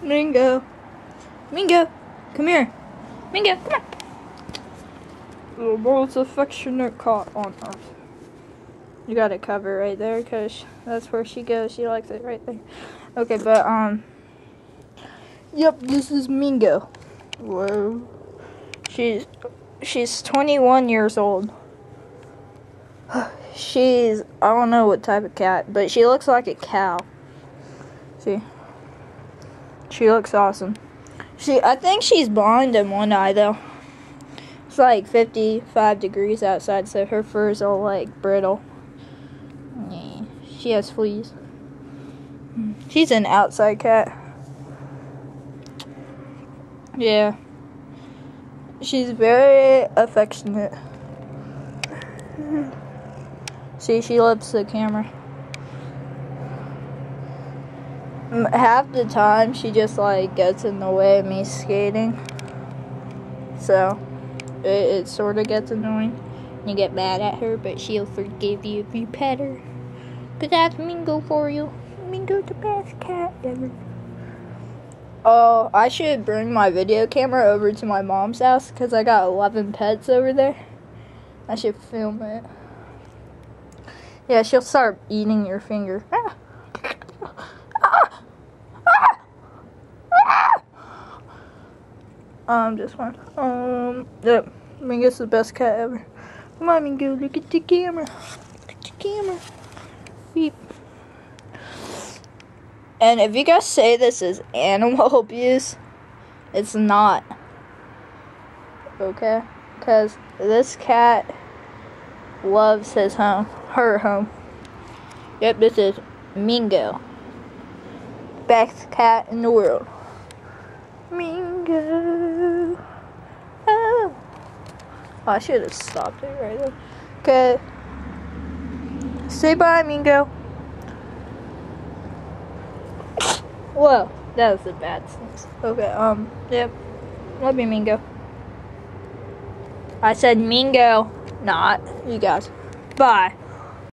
Mingo. Mingo, come here. Mingo, come on. The most affectionate cat on earth. You gotta cover right there because that's where she goes. She likes it right there. Okay, but, yep, this is Mingo. Whoa. She's 21 years old. I don't know what type of cat, but she looks like a cow. See? She looks awesome. I think she's blind in one eye, though. It's like 55 degrees outside, so her fur is all, like, brittle. Yeah, she has fleas. She's an outside cat. Yeah. She's very affectionate. See, she loves the camera. Half the time, she just, like, gets in the way of me skating. So, it sort of gets annoying. You get mad at her, but she'll forgive you if you pet her. But that's Mingo for you. Mingo's the best cat ever. Oh, I should bring my video camera over to my mom's house because I got 11 pets over there. I should film it. Yeah, she'll start eating your finger. Ah. Just one. Yep. Mingo's the best cat ever. Come on, Mingo, look at the camera. Look at the camera. Beep. And if you guys say this is animal abuse, it's not. Okay? Because this cat loves his home. Her home. Yep, this is Mingo. Best cat in the world. Mingo. Oh. I should have stopped it right there. Okay. Say bye, Mingo. Whoa, that was a bad sense. Okay, yep. Love you, Mingo. I said Mingo, not you guys. Bye.